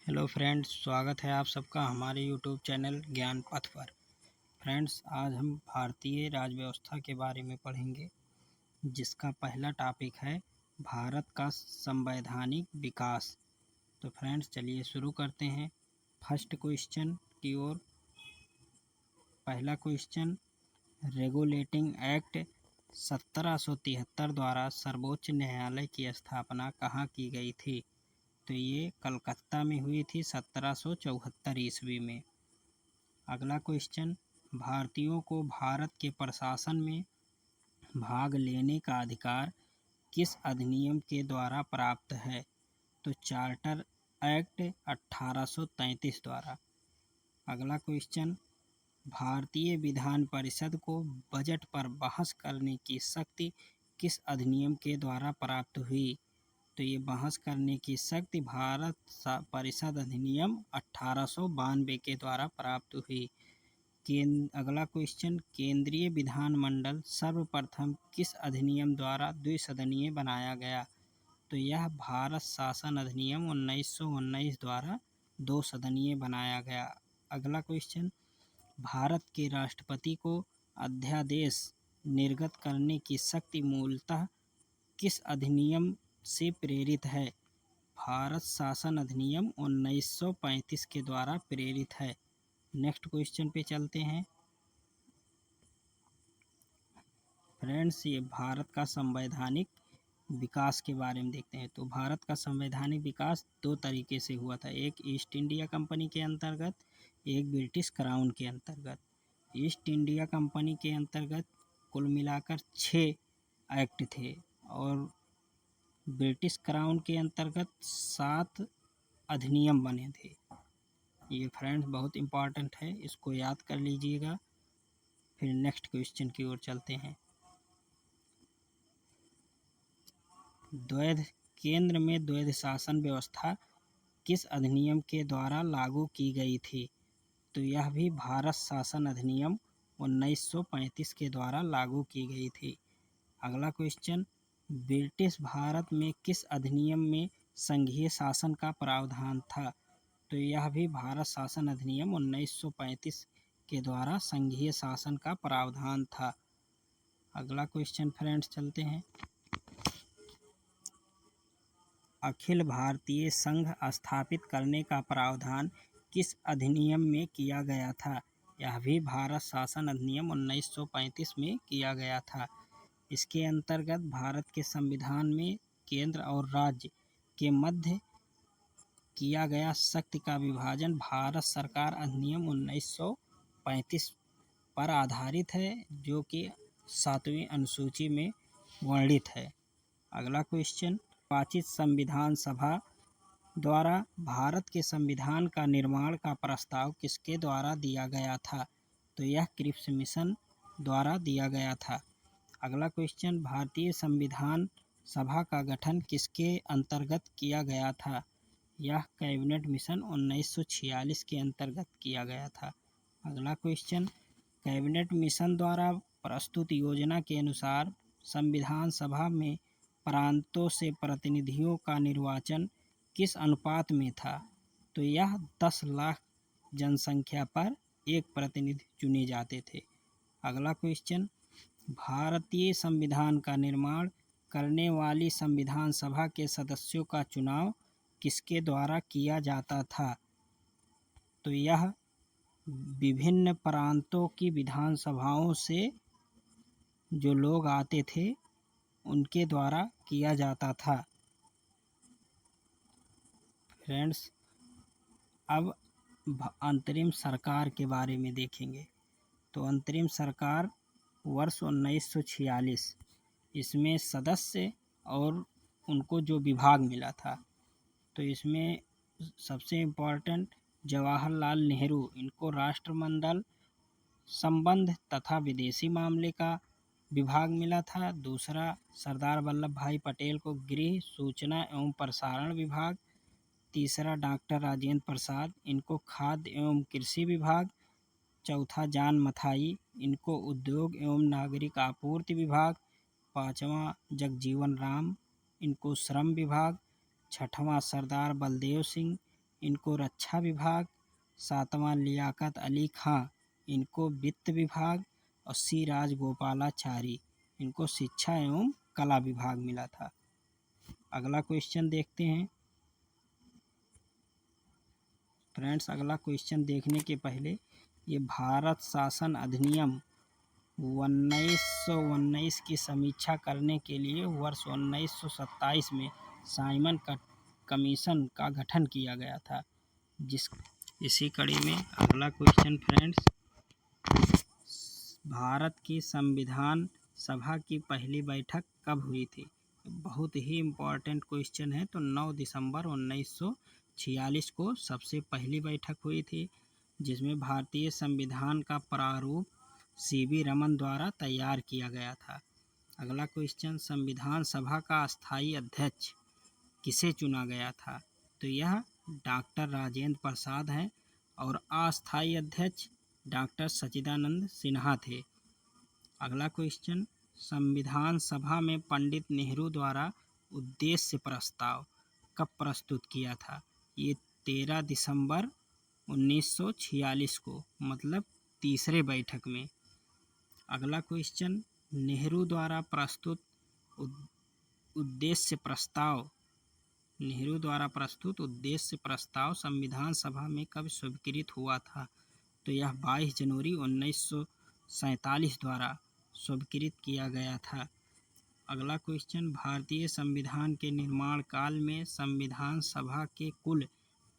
Hello friends, स्वागत है आप सबका हमारे यूट्यूब चैनल ज्ञान पथ पर। फ्रेंड्स, आज हम भारतीय राज्य व्यवस्था के बारे में पढ़ेंगे, जिसका पहला टॉपिक है भारत का संवैधानिक विकास। तो फ्रेंड्स, चलिए शुरू करते हैं फर्स्ट क्वेश्चन की ओर। पहला क्वेश्चन, रेगुलेटिंग एक्ट 1773 द्वारा सर्वोच्च न्यायालय की स्थापना कहाँ की गई थी? तो ये कलकत्ता में हुई थी 1774 ईस्वी में। अगला क्वेश्चन, भारतीयों को भारत के प्रशासन में भाग लेने का अधिकार किस अधिनियम के द्वारा प्राप्त है? तो चार्टर एक्ट 1833 द्वारा। अगला क्वेश्चन, भारतीय विधान परिषद को बजट पर बहस करने की शक्ति किस अधिनियम के द्वारा प्राप्त हुई? तो ये बहस करने की शक्ति भारत परिषद अधिनियम 1892 के द्वारा प्राप्त हुई। अगला क्वेश्चन, केंद्रीय विधानमंडल सर्वप्रथम किस अधिनियम द्वारा द्विसदनीय बनाया गया? तो यह भारत शासन अधिनियम 1919 द्वारा दो सदनीय बनाया गया। अगला क्वेश्चन, भारत के राष्ट्रपति को अध्यादेश निर्गत करने की शक्ति मूलतः किस अधिनियम से प्रेरित है? भारत शासन अधिनियम 1935 के द्वारा प्रेरित है। नेक्स्ट क्वेश्चन पे चलते हैं। फ्रेंड्स, ये भारत का संवैधानिक विकास के बारे में देखते हैं। तो भारत का संवैधानिक विकास दो तरीके से हुआ था, एक ईस्ट इंडिया कंपनी के अंतर्गत, एक ब्रिटिश क्राउन के अंतर्गत। ईस्ट इंडिया कंपनी के अंतर्गत कुल मिलाकर 6 एक्ट थे और ब्रिटिश क्राउन के अंतर्गत 7 अधिनियम बने थे। ये फ्रेंड्स बहुत इम्पॉर्टेंट है, इसको याद कर लीजिएगा। फिर नेक्स्ट क्वेश्चन की ओर चलते हैं। द्वैध केंद्र में द्वैध शासन व्यवस्था किस अधिनियम के द्वारा लागू की गई थी? तो यह भी भारत शासन अधिनियम 1935 के द्वारा लागू की गई थी। अगला क्वेश्चन, ब्रिटिश भारत में किस अधिनियम में संघीय शासन का प्रावधान था? तो यह भी भारत शासन अधिनियम 1935 के द्वारा संघीय शासन का प्रावधान था। अगला क्वेश्चन फ्रेंड्स चलते हैं। अखिल भारतीय संघ स्थापित करने का प्रावधान किस अधिनियम में किया गया था? यह भी भारत शासन अधिनियम 1935 में किया गया था। इसके अंतर्गत भारत के संविधान में केंद्र और राज्य के मध्य किया गया शक्ति का विभाजन भारत सरकार अधिनियम 1935 पर आधारित है, जो कि 7वीं अनुसूची में वर्णित है। अगला क्वेश्चन, निर्वाचित संविधान सभा द्वारा भारत के संविधान का निर्माण का प्रस्ताव किसके द्वारा दिया गया था? तो यह क्रिप्स मिशन द्वारा दिया गया था। अगला क्वेश्चन, भारतीय संविधान सभा का गठन किसके अंतर्गत किया गया था? यह कैबिनेट मिशन 1946 के अंतर्गत किया गया था। अगला क्वेश्चन, कैबिनेट मिशन द्वारा प्रस्तुत योजना के अनुसार संविधान सभा में प्रांतों से प्रतिनिधियों का निर्वाचन किस अनुपात में था? तो यह 10 लाख जनसंख्या पर एक प्रतिनिधि चुने जाते थे। अगला क्वेश्चन, भारतीय संविधान का निर्माण करने वाली संविधान सभा के सदस्यों का चुनाव किसके द्वारा किया जाता था? तो यह विभिन्न प्रांतों की विधानसभाओं से जो लोग आते थे उनके द्वारा किया जाता था। फ्रेंड्स, अब अंतरिम सरकार के बारे में देखेंगे। तो अंतरिम सरकार वर्ष 1946, इसमें सदस्य और उनको जो विभाग मिला था, तो इसमें सबसे इम्पोर्टेंट जवाहरलाल नेहरू, इनको राष्ट्रमंडल संबंध तथा विदेशी मामले का विभाग मिला था। दूसरा, सरदार वल्लभ भाई पटेल को गृह, सूचना एवं प्रसारण विभाग। तीसरा, डॉक्टर राजेंद्र प्रसाद, इनको खाद्य एवं कृषि विभाग। चौथा, जॉन मथाई, इनको उद्योग एवं नागरिक आपूर्ति विभाग। पाँचवा, जगजीवन राम, इनको श्रम विभाग। छठवां, सरदार बलदेव सिंह, इनको रक्षा विभाग, 7वां लियाकत अली खां, इनको वित्त विभाग, और सी राजगोपालाचारी, इनको शिक्षा एवं कला विभाग मिला था। अगला क्वेश्चन देखते हैं। फ्रेंड्स, अगला क्वेश्चन देखने के पहले ये भारत शासन अधिनियम 1919 की समीक्षा करने के लिए वर्ष 1927 में साइमन कमीशन का गठन किया गया था। इसी कड़ी में अगला क्वेश्चन फ्रेंड्स, भारत की संविधान सभा की पहली बैठक कब हुई थी? बहुत ही इम्पोर्टेंट क्वेश्चन है। तो 9 दिसंबर 1946 को सबसे पहली बैठक हुई थी, जिसमें भारतीय संविधान का प्रारूप CV रमन द्वारा तैयार किया गया था। अगला क्वेश्चन, संविधान सभा का अस्थायी अध्यक्ष किसे चुना गया था? तो यह डॉक्टर राजेंद्र प्रसाद हैं और अस्थायी अध्यक्ष डॉक्टर सच्चिदानंद सिन्हा थे। अगला क्वेश्चन, संविधान सभा में पंडित नेहरू द्वारा उद्देश्य प्रस्ताव कब प्रस्तुत किया था? ये 13 दिसंबर 1946 को, मतलब तीसरे बैठक में। अगला क्वेश्चन, नेहरू द्वारा प्रस्तुत उद्देश्य प्रस्ताव संविधान सभा में कब स्वीकृत हुआ था? तो यह 22 जनवरी 1947 द्वारा स्वीकृत किया गया था। अगला क्वेश्चन, भारतीय संविधान के निर्माण काल में संविधान सभा के कुल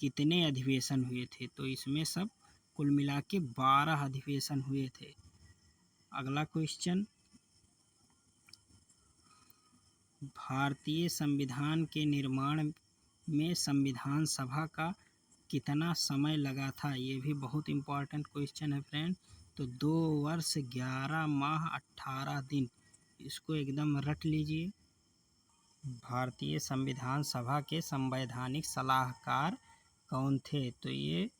कितने अधिवेशन हुए थे? तो इसमें सब कुल मिला के 12 अधिवेशन हुए थे। अगला क्वेश्चन, भारतीय संविधान के निर्माण में संविधान सभा का कितना समय लगा था? ये भी बहुत इम्पोर्टेंट क्वेश्चन है फ्रेंड। तो 2 वर्ष 11 माह 18 दिन, इसको एकदम रट लीजिए। भारतीय संविधान सभा के संवैधानिक सलाहकार कौन थे? तो ये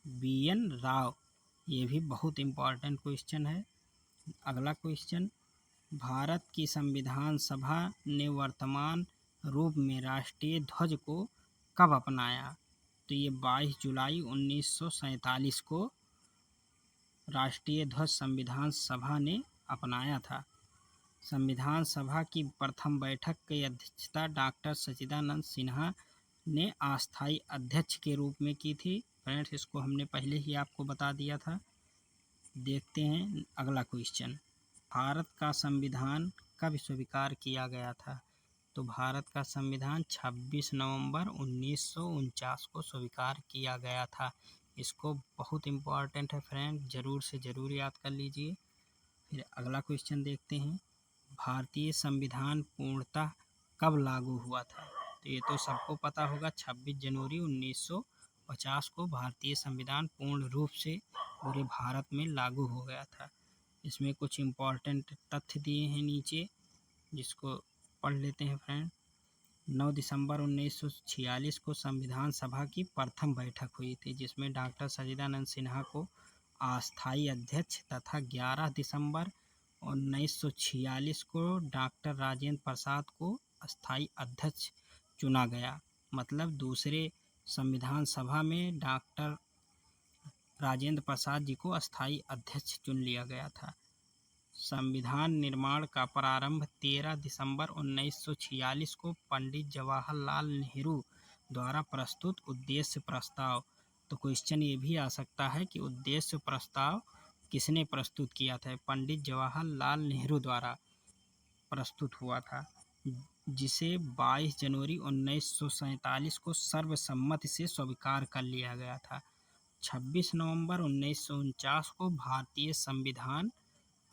BN राव। ये भी बहुत इम्पोर्टेंट क्वेश्चन है। अगला क्वेश्चन, भारत की संविधान सभा ने वर्तमान रूप में राष्ट्रीय ध्वज को कब अपनाया? तो ये 22 जुलाई 1947 को राष्ट्रीय ध्वज संविधान सभा ने अपनाया था। संविधान सभा की प्रथम बैठक की अध्यक्षता डॉक्टर सच्चिदानंद सिन्हा ने अस्थायी अध्यक्ष के रूप में की थी। फ्रेंड्स, इसको हमने पहले ही आपको बता दिया था। देखते हैं अगला क्वेश्चन, भारत का संविधान कब स्वीकार किया गया था? तो भारत का संविधान 26 नवंबर 1949 को स्वीकार किया गया था। इसको बहुत इम्पोर्टेंट है फ्रेंड, ज़रूर से ज़रूर याद कर लीजिए। फिर अगला क्वेश्चन देखते हैं, भारतीय संविधान पूर्णतः कब लागू हुआ था? तो ये तो सबको पता होगा, 26 जनवरी 1950 को भारतीय संविधान पूर्ण रूप से पूरे भारत में लागू हो गया था। इसमें कुछ इम्पोर्टेंट तथ्य दिए हैं नीचे, जिसको पढ़ लेते हैं फ्रेंड। 9 दिसंबर 1946 को संविधान सभा की प्रथम बैठक हुई थी, जिसमें डॉक्टर सच्चिदानंद सिन्हा को अस्थायी अध्यक्ष तथा 11 दिसंबर 1946 को डॉक्टर राजेंद्र प्रसाद को अस्थायी अध्यक्ष चुना गया। मतलब दूसरे संविधान सभा में डॉक्टर राजेंद्र प्रसाद जी को अस्थायी अध्यक्ष चुन लिया गया था। संविधान निर्माण का प्रारंभ 13 दिसंबर 1946 को पंडित जवाहरलाल नेहरू द्वारा प्रस्तुत उद्देश्य प्रस्ताव। तो क्वेश्चन ये भी आ सकता है कि उद्देश्य प्रस्ताव किसने प्रस्तुत किया था? पंडित जवाहरलाल नेहरू द्वारा प्रस्तुत हुआ था, जिसे 22 जनवरी 1947 को सर्वसम्मति से स्वीकार कर लिया गया था। 26 नवंबर 1949 को भारतीय संविधान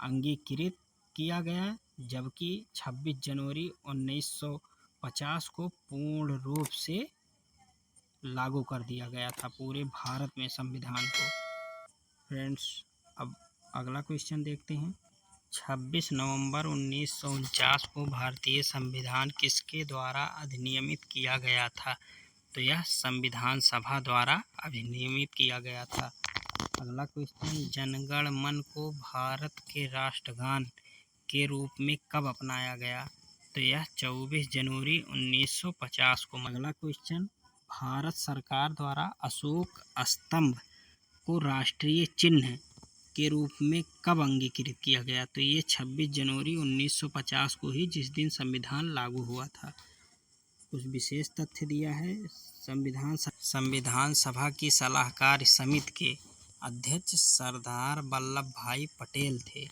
अंगीकृत किया गया, जबकि 26 जनवरी 1950 को पूर्ण रूप से लागू कर दिया गया था पूरे भारत में संविधान को। फ्रेंड्स, अब अगला क्वेश्चन देखते हैं, 26 नवंबर 1949 को भारतीय संविधान किसके द्वारा अधिनियमित किया गया था? तो यह संविधान सभा द्वारा अधिनियमित किया गया था। अगला क्वेश्चन, जनगण मन को भारत के राष्ट्रगान के रूप में कब अपनाया गया? तो यह 24 जनवरी 1950 को। अगला क्वेश्चन, भारत सरकार द्वारा अशोक स्तंभ को राष्ट्रीय चिन्ह के रूप में कब अंगीकृत किया गया? तो ये 26 जनवरी 1950 को ही, जिस दिन संविधान लागू हुआ था। कुछ विशेष तथ्य दिया है। संविधान सभा की सलाहकार समिति के अध्यक्ष सरदार वल्लभ भाई पटेल थे।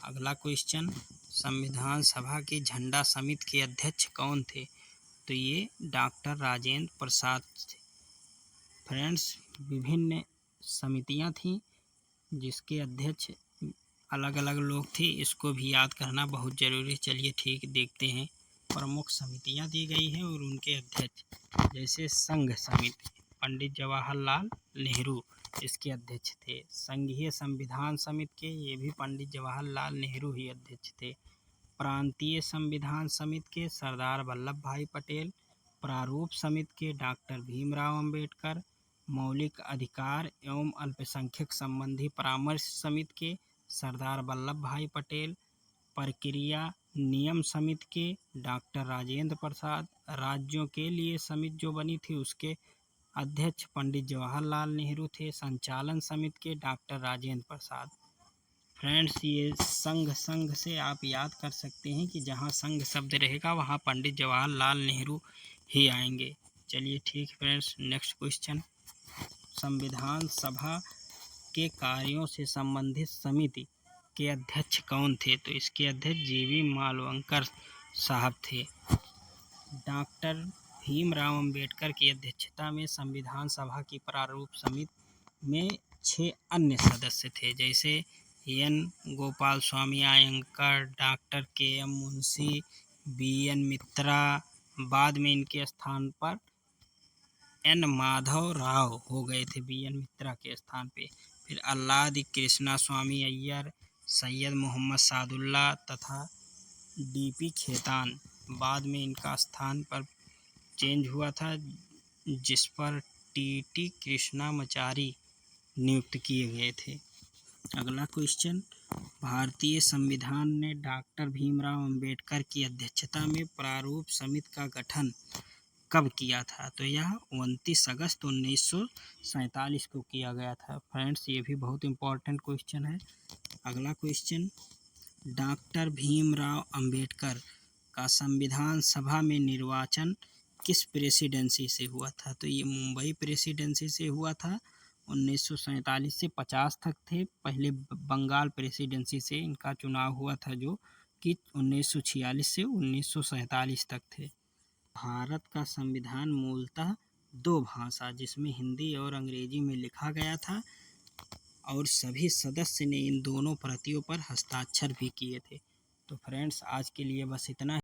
अगला क्वेश्चन, संविधान सभा की झंडा समिति के अध्यक्ष कौन थे? तो ये डॉक्टर राजेंद्र प्रसाद थे। फ्रेंड्स, विभिन्न समितियां थीं जिसके अध्यक्ष अलग अलग लोग थे, इसको भी याद करना बहुत ज़रूरी है। चलिए ठीक, देखते हैं। प्रमुख समितियां दी गई हैं और उनके अध्यक्ष, जैसे संघ समिति, पंडित जवाहरलाल नेहरू इसके अध्यक्ष थे। संघीय संविधान समिति के, ये भी पंडित जवाहरलाल नेहरू ही अध्यक्ष थे। प्रांतीय संविधान समिति के सरदार वल्लभ भाई पटेल। प्रारूप समिति के डॉक्टर भीमराव अंबेडकर। मौलिक अधिकार एवं अल्पसंख्यक संबंधी परामर्श समिति के सरदार वल्लभ भाई पटेल। प्रक्रिया नियम समिति के डॉक्टर राजेंद्र प्रसाद। राज्यों के लिए समिति जो बनी थी उसके अध्यक्ष पंडित जवाहरलाल नेहरू थे। संचालन समिति के डॉक्टर राजेंद्र प्रसाद। फ्रेंड्स, ये संघ से आप याद कर सकते हैं कि जहाँ संघ शब्द रहेगा वहाँ पंडित जवाहरलाल नेहरू ही आएंगे। चलिए ठीक फ्रेंड्स, नेक्स्ट क्वेश्चन, संविधान सभा के कार्यों से संबंधित समिति के अध्यक्ष कौन थे? तो इसके अध्यक्ष जीवी मालवंकर साहब थे। डॉक्टर भीमराव अंबेडकर की अध्यक्षता में संविधान सभा की प्रारूप समिति में 6 अन्य सदस्य थे, जैसे N Gopal Swami अयंकर, doctor KM. Munshi, BN. मित्रा। बाद में इनके स्थान पर एन माधव राव हो गए थे, बी.एन. मित्रा के स्थान पे। फिर अल्लादी कृष्णा स्वामी अय्यर, सैयद मोहम्मद सादुल्ला तथा डी.पी. खेतान। बाद में इनका स्थान पर चेंज हुआ था, जिस पर टी.टी. कृष्णामाचारी नियुक्त किए गए थे। अगला क्वेश्चन, भारतीय संविधान ने डॉक्टर भीमराव अंबेडकर की अध्यक्षता में प्रारूप समिति का गठन कब किया था? तो यह 29 अगस्त 1947 को किया गया था। फ्रेंड्स, ये भी बहुत इम्पोर्टेंट क्वेश्चन है। अगला क्वेश्चन, डॉक्टर भीमराव अंबेडकर का संविधान सभा में निर्वाचन किस प्रेसिडेंसी से हुआ था? तो ये मुंबई प्रेसिडेंसी से हुआ था। 1947 से 50 तक थे। पहले बंगाल प्रेसिडेंसी से इनका चुनाव हुआ था, जो कि 1946 से 1947 तक थे। भारत का संविधान मूलतः 2 भाषा, जिसमें हिंदी और अंग्रेजी में लिखा गया था, और सभी सदस्य ने इन दोनों प्रतियों पर हस्ताक्षर भी किए थे। तो फ्रेंड्स, आज के लिए बस इतना।